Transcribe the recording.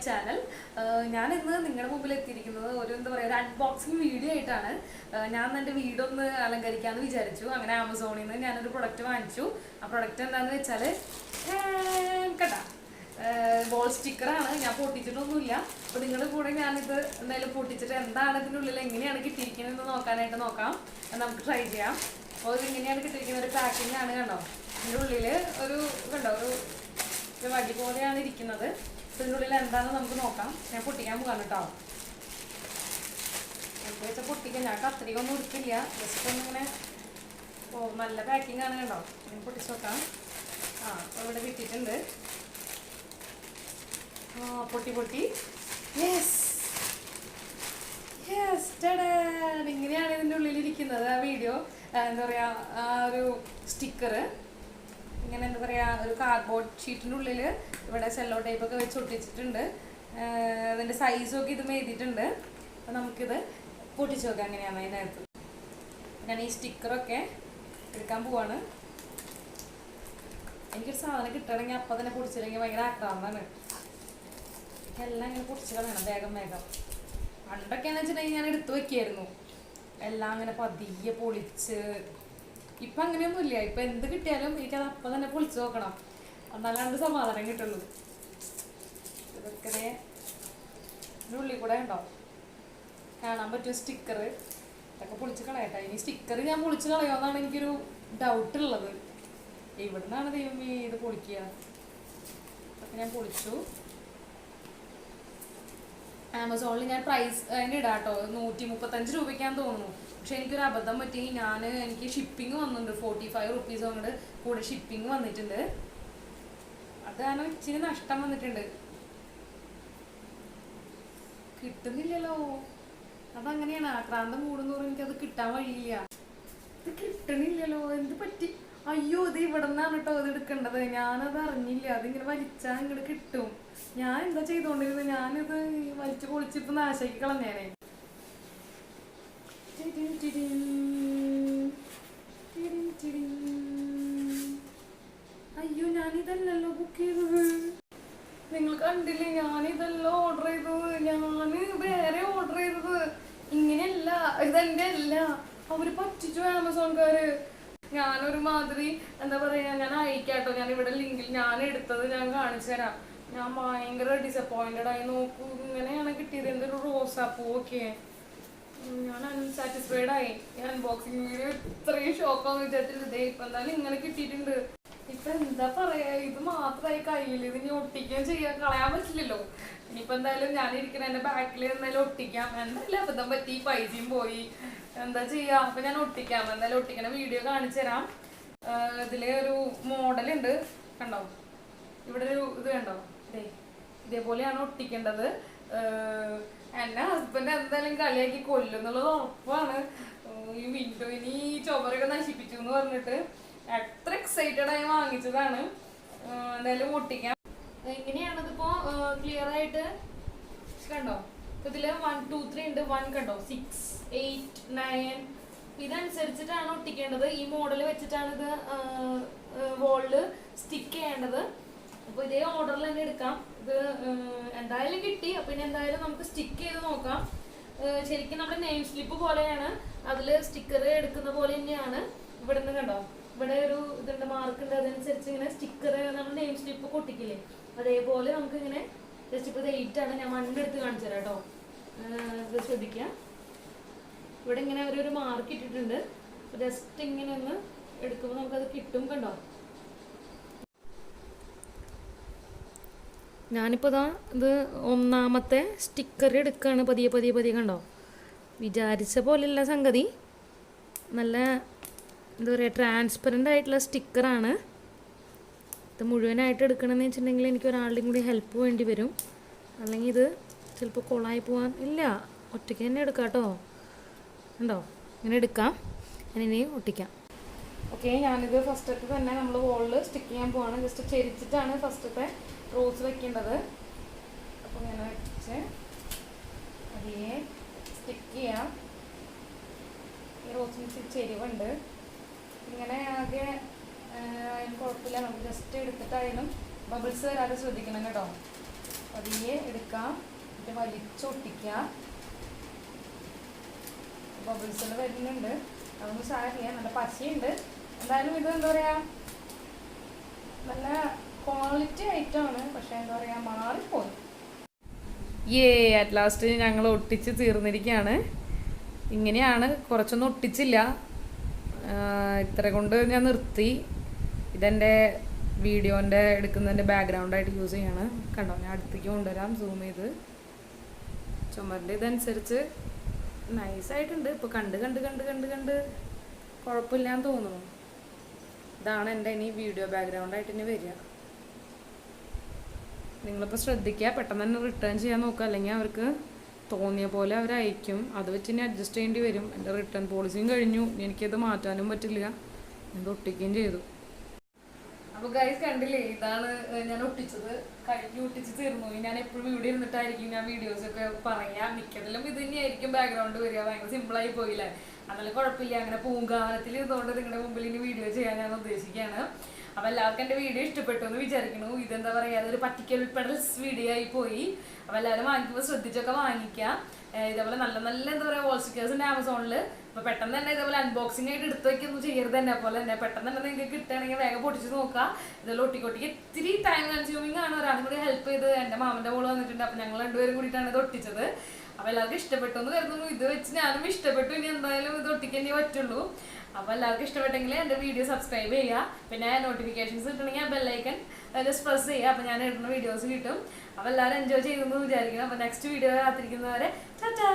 Channel. ഞാൻ ഇന്ന് നിങ്ങളുടെ മുമ്പിൽ എത്തിയിരിക്കുന്നത് ഒരു അൺബോക്സിങ് വീഡിയോ ആയിട്ടാണ്. ഞാൻ എൻ്റെ വീടൊന്ന് അലങ്കരിക്കാമെന്ന് വിചാരിച്ചു. അങ്ങനെ ആമസോണിൽ നിന്ന് ഞാനൊരു പ്രൊഡക്റ്റ് വാങ്ങിച്ചു. ആ പ്രൊഡക്റ്റ് എന്താണെന്ന് വെച്ചാൽ കേട്ടാ ബോൾ സ്റ്റിക്കറാണ്. ഞാൻ പൊട്ടിച്ചിട്ടൊന്നുമില്ല. അപ്പോൾ നിങ്ങളുടെ കൂടെ ഞാനിത് എന്തായാലും പൊട്ടിച്ചിട്ട് എന്താണ് ഇതിനുള്ളിൽ എങ്ങനെയാണ് കിട്ടിയിരിക്കുന്നതെന്ന് നോക്കാം. നമുക്ക് ട്രൈ ചെയ്യാം. അപ്പോൾ ഇത് ഇങ്ങനെയാണ് കിട്ടിയിരിക്കുന്ന ഒരു പാക്കിംഗ് ആണ്. കണ്ടോ, ഇതിൻ്റെ ഉള്ളിൽ ഒരു വടി പോലെയാണ് ഇരിക്കുന്നത്. അപ്പോൾ ഇതിനുള്ളിൽ എന്താണെന്ന് നമുക്ക് നോക്കാം. ഞാൻ പൊട്ടിക്കാൻ പോകാൻ കേട്ടോ. എനിക്ക് വെച്ചാൽ പൊട്ടിക്കാൻ ഞാൻ കത്രികൊന്നും എടുക്കില്ല. ജസ്റ്റ് ഒന്നിങ്ങനെ നല്ല പാക്കിംഗ് ആണ്. കണ്ടോ, ഞാൻ പൊട്ടിച്ച് നോക്കാം. അപ്പോൾ ഇവിടെ കിട്ടിയിട്ടുണ്ട്. പൊട്ടി യെസ് ഇങ്ങനെയാണ് ഇതിൻ്റെ ഉള്ളിലിരിക്കുന്നത്. ആ വീഡിയോ എന്താ പറയുക, ആ ഒരു സ്റ്റിക്കർ ഇങ്ങനെ എന്താ പറയുക, ഒരു കാർഡ്ബോർഡ് ഷീറ്റിൻ്റെ ഉള്ളിൽ ഇവിടെ സെല്ലോ ടൈപ്പൊക്കെ വെച്ച് ഒട്ടിച്ചിട്ടുണ്ട്. അതിൻ്റെ സൈസൊക്കെ ഇത് എഴുതിയിട്ടുണ്ട്. അപ്പോൾ നമുക്കിത് പൊട്ടിച്ച് നോക്കാം എങ്ങനെയാണ് അതിനകത്ത്. ഞാൻ ഈ സ്റ്റിക്കറൊക്കെ എടുക്കാൻ പോവാണ്. എനിക്കൊരു സാധനം കിട്ടണമെങ്കിൽ അപ്പം തന്നെ പൊടിച്ചില്ലെങ്കിൽ ഭയങ്കര ആക്രാന്താണ്. എല്ലാം ഇങ്ങനെ പൊടിച്ചിട്ട് വേണം വേഗം. പണ്ടൊക്കെയാണെന്ന് വെച്ചിട്ടുണ്ടെങ്കിൽ ഞാൻ എടുത്തു വെക്കായിരുന്നു എല്ലാം അങ്ങനെ പതിയെ പൊളിച്ച്. ഇപ്പം അങ്ങനെയൊന്നുമില്ല. ഇപ്പം എന്ത് കിട്ടിയാലും എനിക്കത് അപ്പം തന്നെ പൊളിച്ച് നോക്കണം, എന്നാലാണ്ട് സമാധാനം കിട്ടുള്ളൂ. ഇതൊക്കെ ഉള്ളിൽ കൂടെ ഉണ്ടോ കാണാൻ പറ്റും സ്റ്റിക്കർ. ഇതൊക്കെ പൊളിച്ച് കളയട്ടെ. ഇനി സ്റ്റിക്കർ ഞാൻ പൊളിച്ച് കളയുമെന്നാണ് എനിക്കൊരു ഡൗട്ട് ഉള്ളത്. എവിടെ നിന്നാണ് ദൈവമേ ഇത് പൊളിക്കുക? അതൊക്കെ ഞാൻ പൊളിച്ചു. ആമസോണിൽ ഞാൻ പ്രൈസ് അതിൻ്റെ ഇടാം കേട്ടോ. 135 രൂപയ്ക്കാന്ന് തോന്നുന്നു. പക്ഷെ എനിക്കൊരു അബദ്ധം പറ്റി. എനിക്ക് ഷിപ്പിംഗ് വന്നിട്ടുണ്ട്. 45 റുപ്പീസ് കൊണ്ട് കൂടെ ഷിപ്പിംഗ് വന്നിട്ടുണ്ട്. അത് കാരണം ഇച്ചിരി നഷ്ടം വന്നിട്ടുണ്ട്. കിട്ടുന്നില്ലല്ലോ. അതങ്ങനെയാണ്, ആക്രാന്തം കൂടുന്നോറും എനിക്കത് കിട്ടാൻ വഴിയില്ല. ഇത് കിട്ടണില്ലല്ലോ, എന്ത് പറ്റി? അയ്യോ, ഇത് ഇവിടെ നിന്നാണ് കേട്ടോ ഇത് എടുക്കേണ്ടത്. ഞാനത് അറിഞ്ഞില്ല. അതിങ്ങനെ വലിച്ചാൽ ഇങ്ങോട്ട് കിട്ടും. ഞാൻ എന്താ ചെയ്തോണ്ടിരുന്നത്? ഞാനിത് വലിച്ചു പൊളിച്ചിപ്പോ നാശാക്കി കളഞ്ഞേനെ. അയ്യോ, ഞാനിതല്ലല്ലോ ബുക്ക് ചെയ്തത്. നിങ്ങൾ കണ്ടില്ലേ, ഞാനിതല്ലോ ഓർഡർ ചെയ്തത്. ഞാന് വേറെ ഓർഡർ ചെയ്തത്. ഇങ്ങനെയല്ല, ഇതെന്റെ അല്ല. അവര് പറ്റിച്ചു ആമസോൺകാര്. ഞാനൊരു മാതിരി എന്താ പറയാ, ഞാൻ അയക്കാട്ടോ. ഞാൻ ഇവിടെ ലിങ്കിൽ ഞാൻ എടുത്തത് ഞാൻ കാണിച്ചു തരാം. ഞാൻ ഭയങ്കര ഡിസപ്പോയിന്റഡ് ആയി. നോക്കൂ, ഇങ്ങനെയാണ് കിട്ടിയത്. എന്തൊരു റോസാപ്പൂ. ഓക്കെ, ഞാൻ അൺസാറ്റിസ്ഫൈഡ് ആയി. ഞാൻ അൺബോക്സിങ് വീഡിയോ ഇത്രയും ഷോക്കാന്ന് വിചാരിച്ചിട്ട് ഇപ്പൊ എന്തായാലും ഇങ്ങനെ കിട്ടിയിട്ടുണ്ട്. ഇപ്പൊ എന്താ പറയാ, ഇത് മാത്രമായി കയ്യിൽ. ഇത് ഇനി ഒട്ടിക്കുകയും ചെയ്യാൻ കളയാൻ പറ്റില്ലല്ലോ. ഇനിയിപ്പോ എന്തായാലും ഞാൻ ഇരിക്കുന്ന എന്റെ ബാക്കിൽ എന്തായാലും ഒട്ടിക്കാം. എന്തായാലും അബദ്ധം പറ്റി, പൈസയും പോയി. എന്താ ചെയ്യാ? അപ്പൊ ഞാൻ ഒട്ടിക്കാം. എന്തായാലും ഒട്ടിക്കണ വീഡിയോ കാണിച്ചു തരാം. ഇതില് ഒരു മോഡലുണ്ട്, കണ്ടോ? ഇവിടെ ഒരു ഇത് കണ്ടോ? ഇതേപോലെയാണ് ഒട്ടിക്കേണ്ടത്. എന്നെ ഹസ്ബൻഡ് എന്തായാലും കളിയാക്കി കൊല്ലും എന്നുള്ളത് ഉറപ്പാണ്. ഈ വിൻഡോയിന് ഈ ചുമരൊക്കെ നശിപ്പിച്ചു എന്ന് പറഞ്ഞിട്ട് എത്ര എക്സൈറ്റഡ് ആയി വാങ്ങിച്ചതാണ്. എന്തായാലും ഒട്ടിക്കാം. എങ്ങനെയാണ് ഇതിപ്പോ ക്ലിയർ ആയിട്ട് കണ്ടോ? ഇതില് 1 2 3 ഉണ്ട്. 1 കണ്ടോ, 6 8 9 ഇതനുസരിച്ചിട്ടാണ് ഒട്ടിക്കേണ്ടത്. ഈ മോഡൽ വെച്ചിട്ടാണ് ഇത് വോളില് സ്റ്റിക്ക് ചെയ്യേണ്ടത്. അപ്പൊ ഇതേ ഓർഡറിൽ തന്നെ എടുക്കാം. ഇത് എന്തായാലും കിട്ടി. അപ്പൊ ഇനി എന്തായാലും നമുക്ക് സ്റ്റിക്ക് ചെയ്ത് നോക്കാം. ശരിക്കും നമ്മുടെ നെയിം സ്ലിപ്പ് പോലെയാണ്. അതില് സ്റ്റിക്കർ എടുക്കുന്ന പോലെ തന്നെയാണ്. ഇവിടെ നിന്ന് കണ്ടോ, ഇവിടെ ഒരു ഇതുണ്ട്, മാർക്ക് ഉണ്ട്. അതനുസരിച്ച് ഇങ്ങനെ സ്റ്റിക്കർ നമ്മൾ നെയിം സ്ലിപ്പ് ഒട്ടിക്കില്ലേ, അതേപോലെ നമുക്ക് ഇങ്ങനെ ജസ്റ്റ് ഇപ്പോൾ ഇത് 8 ആണ്. ഞാൻ 1 എടുത്ത് കാണിച്ചു തരാം കേട്ടോ. ഇത് ശ്രദ്ധിക്കാം. ഇവിടെ ഇങ്ങനെ ഒരു മാർക്ക് ഇട്ടിട്ടുണ്ട്. ജസ്റ്റ് ഇങ്ങനെ ഒന്ന് എടുക്കുമ്പോൾ നമുക്കത് കിട്ടും. കണ്ടോ, ഞാനിപ്പോൾ ഇത് ഒന്നാമത്തെ സ്റ്റിക്കർ എടുക്കുകയാണ്. പതിയെ കണ്ടോ, വിചാരിച്ച പോലെയുള്ള സംഗതി. നല്ല എന്താ പറയുക, ട്രാൻസ്പെറൻ്റ് ആയിട്ടുള്ള സ്റ്റിക്കറാണ്. ഇത് മുഴുവനായിട്ട് എടുക്കണമെന്ന് വെച്ചിട്ടുണ്ടെങ്കിൽ എനിക്ക് ഒരാളുടെയും കൂടി ഹെൽപ്പ് വേണ്ടി വരും. അല്ലെങ്കിൽ ഇത് ചിലപ്പോൾ കൊളായി പോകാൻ. ഇല്ല, ഒറ്റയ്ക്ക് തന്നെ എടുക്കാം കേട്ടോ. ഉണ്ടോ, ഇങ്ങനെ എടുക്കാം. ഞാനിനി ഒട്ടിക്കാം. ഓക്കെ, ഞാനിത് ഫസ്റ്റത്തെ തന്നെ നമ്മൾ വോളിൽ സ്റ്റിക്ക് ചെയ്യാൻ പോവാണ്. ജസ്റ്റ് ചെരിച്ചിട്ടാണ് ഫസ്റ്റത്തെ റോസ് വെക്കേണ്ടത്. അപ്പോൾ ഇങ്ങനെ വെച്ച് അതിനെ സ്റ്റിക്ക് ചെയ്യാം. ഈ റോസിന് ചെരിവുണ്ട്. ഇങ്ങനെ ആകെ അതിന് കുഴപ്പമില്ല. നമുക്ക് ജസ്റ്റ് എടുത്തിട്ടായാലും ബബിൾസ് വരാതെ ശ്രദ്ധിക്കണം കേട്ടോ. പതിയെ എടുക്കാം, എന്നിട്ട് വലിച്ചൊട്ടിക്കാം. ബബിൾസ് വരുന്നുണ്ട്, അതൊന്നും സാരില്ല, നല്ല പശയുണ്ട്. എന്തായാലും ഇത് എന്താ പറയുക, നല്ല ക്വാളിറ്റി ഐറ്റമാണ്, പക്ഷെ എന്താ പറയുക മാറിപ്പോയി. അറ്റ് ലാസ്റ്റ് ഞങ്ങൾ ഒട്ടിച്ച് തീർന്നിരിക്കുകയാണ്. ഇങ്ങനെയാണ്, കുറച്ചൊന്നും ഒട്ടിച്ചില്ല, ഇത്ര കൊണ്ട് ഞാൻ നിർത്തി. ഇതെൻ്റെ വീഡിയോൻ്റെ എടുക്കുന്നതിൻ്റെ ബാക്ക്ഗ്രൗണ്ടായിട്ട് യൂസ് ചെയ്യാണ്. കണ്ടോ, ഞാൻ അടുത്തേക്ക് കൊണ്ടുവരാം സൂം ചെയ്ത്. ചുമരിൻ്റെ ഇതനുസരിച്ച് നൈസായിട്ടുണ്ട്. ഇപ്പോൾ കണ്ട് കണ്ട് കണ്ട് കണ്ട് കണ്ട് കുഴപ്പമില്ലാന്ന് തോന്നുന്നു. ഇതാണ് എൻ്റെ ഇനി വീഡിയോ ബാക്ക്ഗ്രൗണ്ടായിട്ട് ഇനി വരിക. നിങ്ങളിപ്പോൾ ശ്രദ്ധിക്കുക, പെട്ടെന്ന് തന്നെ റിട്ടേൺ ചെയ്യാൻ നോക്കുക, അല്ലെങ്കിൽ അവർക്ക് തോന്നിയ പോലെ അവർ അയക്കും. അത് വെച്ച് ഇനി അഡ്ജസ്റ്റ് ചെയ്യേണ്ടി വരും. എൻ്റെ റിട്ടേൺ പോളിസിയും കഴിഞ്ഞു, എനിക്കത് മാറ്റാനും പറ്റില്ല, ഞാൻ ഒട്ടിക്കുകയും ചെയ്തു. അപ്പോൾ ഗൈസ് കണ്ടില്ലേ, ഇതാണ് ഞാൻ ഒട്ടിച്ചത്. കഴിഞ്ഞ് ഒട്ടിച്ച് തീർന്നു. ഞാൻ എപ്പോഴും ഇവിടെ ഇരുന്നിട്ടായിരിക്കും ഞാൻ വീഡിയോസൊക്കെ പറയാം. മിക്കതിലും ഇത് തന്നെയായിരിക്കും ബാക്ക്ഗ്രൗണ്ട് വരിക. ഭയങ്കര സിമ്പിളായി പോയില്ലേ? എന്നാലും കുഴപ്പമില്ല. അങ്ങനെ പൂങ്കാവനത്തിൽ ഇതുകൊണ്ട് നിങ്ങളുടെ മുമ്പിൽ ഇനി വീഡിയോ ചെയ്യാൻ ഞാൻ ഉദ്ദേശിക്കുകയാണ്. അപ്പോൾ എല്ലാവർക്കും എൻ്റെ വീഡിയോ ഇഷ്ടപ്പെട്ടു എന്ന് വിചാരിക്കുന്നു. ഇതെന്താ പറയുക, അതൊരു പർട്ടിക്കുലർ പെഡൽസ് വീഡിയോ ആയി പോയി. അപ്പോൾ എല്ലാവരും വാങ്ങിക്കുമ്പോൾ ശ്രദ്ധിച്ചൊക്കെ വാങ്ങിക്കാം. ഇതേപോലെ നല്ല നല്ല എന്താ പറയുക വോൾ സ്റ്റിക്കേഴ്സ് ഉണ്ട് ആമസോണിൽ. അപ്പോൾ പെട്ടെന്ന് തന്നെ ഇതേപോലെ അൺബോക്സിംഗ് ആയിട്ട് എടുത്ത് വയ്ക്കൊന്നും ചെയ്യരുത്. തന്നെ പോലെ തന്നെ പെട്ടെന്ന് തന്നെ നിങ്ങൾക്ക് കിട്ടുകയാണെങ്കിൽ വേഗം പൊട്ടിച്ച് നോക്കുക. ഇതെല്ലാം ഒട്ടിക്കൊട്ടിക്ക് ഇത്തിരി ടൈം കൺസ്യൂമിംഗ് ആണ്. ഒരാളും കൂടി ഹെൽപ്പ് ചെയ്ത് എൻ്റെ മാമൻ്റെ മോള് വന്നിട്ടുണ്ട്. അപ്പോൾ ഞങ്ങൾ രണ്ടുപേരും കൂടിയിട്ടാണ് ഇത് ഒട്ടിച്ചത്. അപ്പോൾ എല്ലാവർക്കും ഇഷ്ടപ്പെട്ടു എന്ന് കരുതുന്നു. ഇത് വെച്ച് ഞാനും ഇഷ്ടപ്പെട്ടു. ഇനി എന്തായാലും ഇത് ഒട്ടിക്കേണ്ടേ പറ്റുള്ളൂ. അപ്പോൾ എല്ലാവർക്കും ഇഷ്ടപ്പെട്ടെങ്കിൽ എൻ്റെ വീഡിയോ സബ്സ്ക്രൈബ് ചെയ്യുക. പിന്നെ നോട്ടിഫിക്കേഷൻസ് കിട്ടണമെങ്കിൽ ആ ബെല്ലൈക്കൺ ജസ്റ്റ് പ്രസ് ചെയ്യുക. അപ്പോൾ ഞാൻ ഇടുന്ന വീഡിയോസ് കിട്ടും. അപ്പോൾ എല്ലാവരും എൻജോയ് ചെയ്തെന്ന് വിചാരിക്കണം. അപ്പോൾ നെക്സ്റ്റ് വീഡിയോ കാത്തിരിക്കുന്നവരെ ടാറ്റാ.